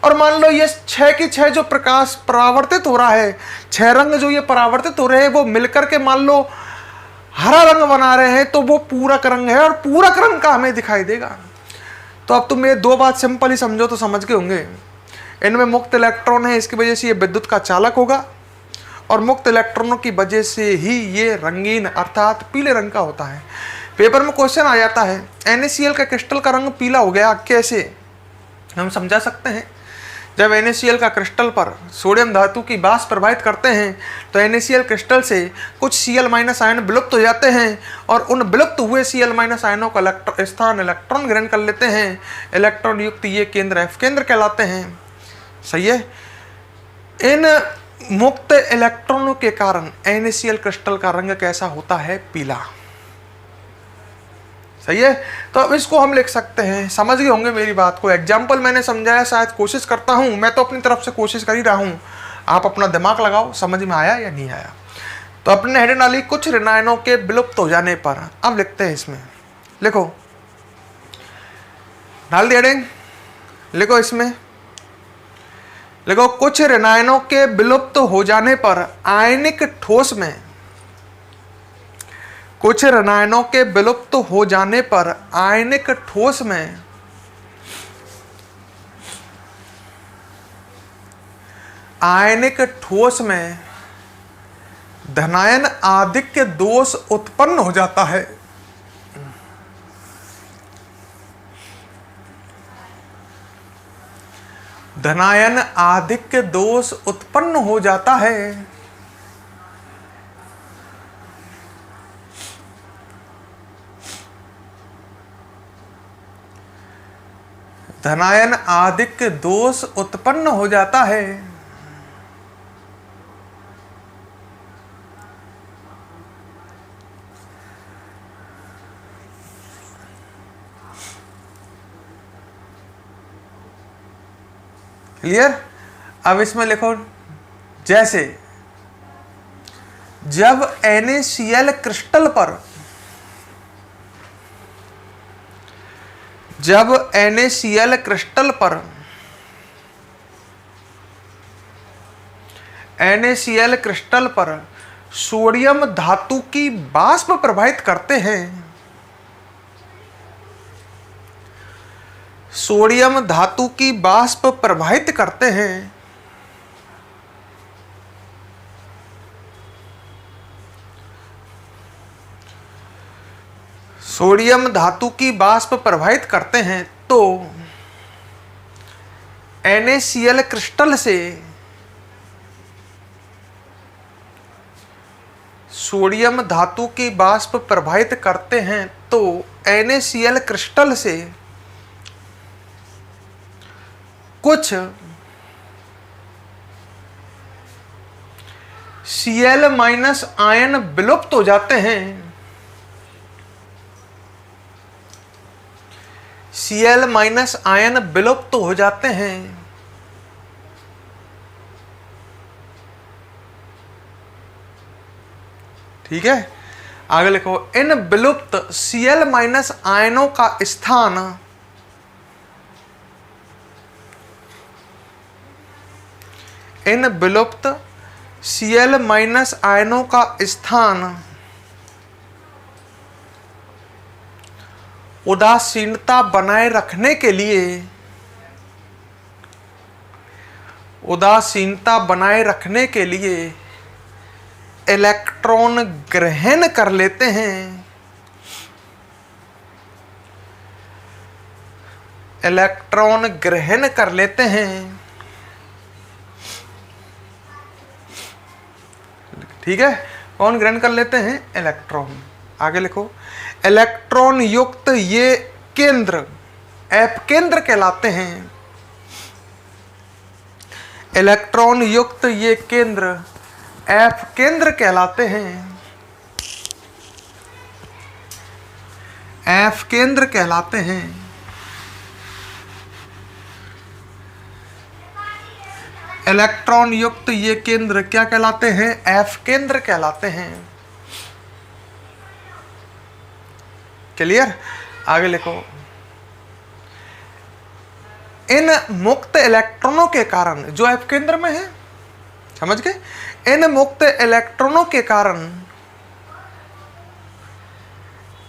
और मान लो ये 6 की 6 जो प्रकाश परावर्तित हो रहा है, 6 रंग जो ये परावर्तित हो रहे हैं वो मिलकर के मान लो हरा रंग बना रहे हैं, तो वो पूरक रंग है और पूरक रंग का हमें दिखाई देगा। तो अब तुम ये 2 बात सिंपल ही समझो तो समझ गए होंगे। इनमें मुक्त इलेक्ट्रॉन है, इसकी वजह से ये विद्युत का चालक होगा, और मुक्त इलेक्ट्रॉनों की वजह से ही ये रंगीन अर्थात पीले रंग का होता है। पेपर में क्वेश्चन आ जाता है NaCl का क्रिस्टल का रंग पीला हो गया, कैसे? हम समझा सकते हैं। जब NaCl का क्रिस्टल पर सोडियम धातु की वाष्प प्रभावित करते हैं तो NaCl क्रिस्टल से कुछ Cl- आयन विलुप्त हो जाते हैं, और उन विलुप्त हुए Cl- आयनों का स्थान इलेक्ट्रॉन ग्रहण कर लेते हैं। इलेक्ट्रॉन युक्त ये केंद्र F केंद्र कहलाते हैं। सही है। इन मुक्त इलेक्ट्रॉनों के कारण NaCl क्रिस्टल का रंग कैसा होता है? पीला। सही है। तो अब इसको हम लिख सकते हैं, समझ गए होंगे मेरी बात को। एग्जाम्पल मैंने समझाया, शायद कोशिश करता हूं, मैं तो अपनी तरफ से कोशिश कर ही रहा हूं, आप अपना दिमाग लगाओ, समझ में आया या नहीं आया। तो अपने हेडिंग डाली कुछ ऋणायनों के विलुप्त हो जाने पर। अब लिखते हैं इसमें, लिखो, डाल दी हेडिंग, लिखो इसमें, लिखो कुछ ऋणायनों के विलुप्त हो जाने पर आयनिक ठोस में, कुछ ऋणायनों के विलुप्त हो जाने पर आयनिक ठोस में धनायन आधिक्य दोष उत्पन्न हो जाता है। धनायन आधिक्य दोष उत्पन्न हो जाता है। धनायन आधिक्य दोष उत्पन्न हो जाता है। क्लियर? अब इसमें लिखो, जैसे जब NaCl क्रिस्टल पर, जब NaCl क्रिस्टल पर NaCl क्रिस्टल पर सोडियम धातु की वाष्प प्रभावित करते हैं, सोडियम धातु की वाष्प प्रभावित करते हैं, सोडियम धातु की वाष्प प्रभावित करते हैं, तो NaCl क्रिस्टल से सोडियम धातु की वाष्प प्रभावित करते हैं, तो NaCl क्रिस्टल से कुछ Cl- आयन विलुप्त हो जाते हैं, Cl- आयन विलुप्त हो जाते हैं। ठीक है, आगे लिखो, इन विलुप्त Cl- आयनों का स्थान इन विलुप्त Cl- आयनों का स्थान उदासीनता बनाए रखने के लिए, उदासीनता बनाए रखने के लिए इलेक्ट्रॉन ग्रहण कर लेते हैं, इलेक्ट्रॉन ग्रहण कर लेते हैं। ठीक है, कौन ग्रहण कर लेते हैं? इलेक्ट्रॉन। आगे लिखो, इलेक्ट्रॉन युक्त ये केंद्र F केंद्र कहलाते हैं, इलेक्ट्रॉन युक्त ये केंद्र F केंद्र कहलाते हैं, F केंद्र कहलाते हैं। इलेक्ट्रॉन युक्त ये केंद्र क्या कहलाते हैं? एफ केंद्र कहलाते हैं। क्लियर? आगे लिखो। इन मुक्त इलेक्ट्रॉनों के कारण, जो एफ केंद्र में है, समझ गए? इन मुक्त इलेक्ट्रॉनों के कारण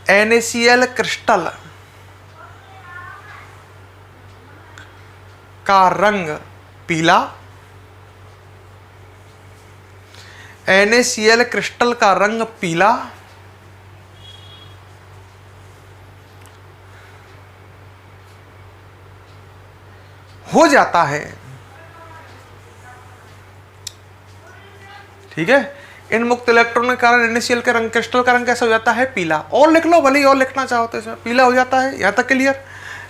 NaCl क्रिस्टल का रंग पीला, NaCl क्रिस्टल का रंग पीला हो जाता है। ठीक है? इन मुक्त इलेक्ट्रॉन के कारण NaCl के रंग, क्रिस्टल का रंग कैसा हो जाता है? पीला। और लिख लो, भले ही और लिखना चाहो तो इसमें पीला हो जाता है। यहां तक क्लियर?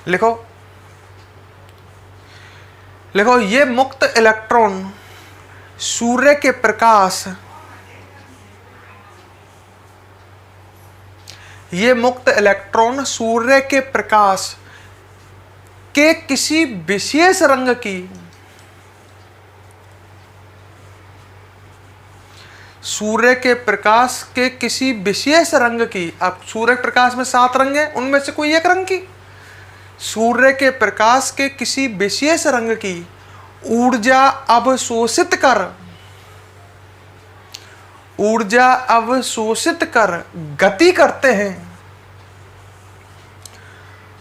लिखो, लिखो, ये मुक्त इलेक्ट्रॉन सूर्य के प्रकाश, ये मुक्त इलेक्ट्रॉन सूर्य के प्रकाश के किसी विशेष रंग की, सूर्य के प्रकाश के किसी विशेष रंग की, अब सूर्य प्रकाश में 7 रंग हैं, उनमें से कोई एक रंग की, सूर्य के प्रकाश के किसी विशेष रंग की ऊर्जा अवशोषित कर, ऊर्जा अवशोषित कर गति करते हैं,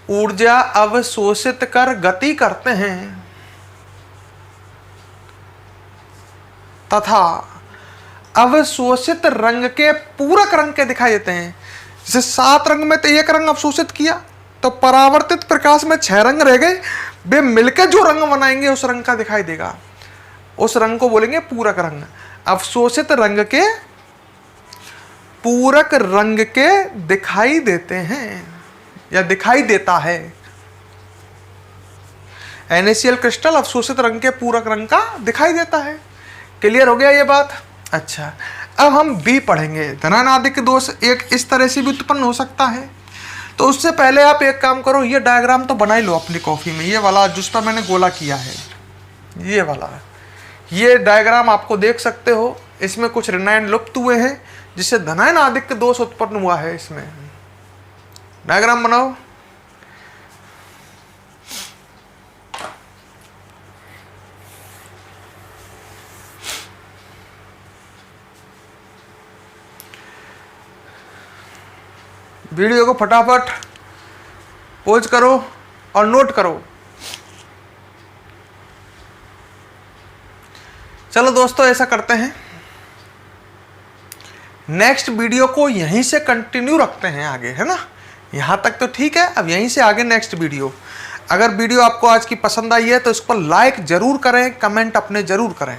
ऊर्जा अवशोषित कर गति करते हैं तथा अवशोषित रंग के पूरक रंग के दिखाई देते हैं। जैसे 7 रंग में तो एक रंग अवशोषित किया, तो परावर्तित प्रकाश में 6 रंग रह गए, वे मिलकर जो रंग बनाएंगे उस रंग का दिखाई देगा, उस रंग को बोलेंगे पूरक रंग। अवशोषित रंग के पूरक रंग के दिखाई देते हैं या दिखाई देता है। NaCl क्रिस्टल अवशोषित रंग के पूरक रंग का दिखाई देता है। क्लियर हो गया ये बात? अच्छा, अब हम बी पढ़ेंगे। धनानादिक दोष एक इस तरह से भी उत्पन्न हो सकता है। तो उससे पहले आप एक काम करो, ये डायग्राम तो बना ही लो अपनी कॉपी में, ये वाला जिस पर मैंने गोला किया है, ये वाला, ये डायग्राम आपको देख सकते हो। इसमें कुछ ऋणायन लुप्त हुए हैं जिससे धनायन आदिक दोष उत्पन्न हुआ है। इसमें डायग्राम बनाओ। वीडियो को फटाफट पॉज करो और नोट करो। चलो दोस्तों, ऐसा करते हैं, नेक्स्ट वीडियो को यहीं से कंटिन्यू रखते हैं आगे, है ना? यहां तक तो ठीक है, अब यहीं से आगे नेक्स्ट वीडियो। अगर वीडियो आपको आज की पसंद आई है तो इस पर लाइक जरूर करें, कमेंट अपने जरूर करें।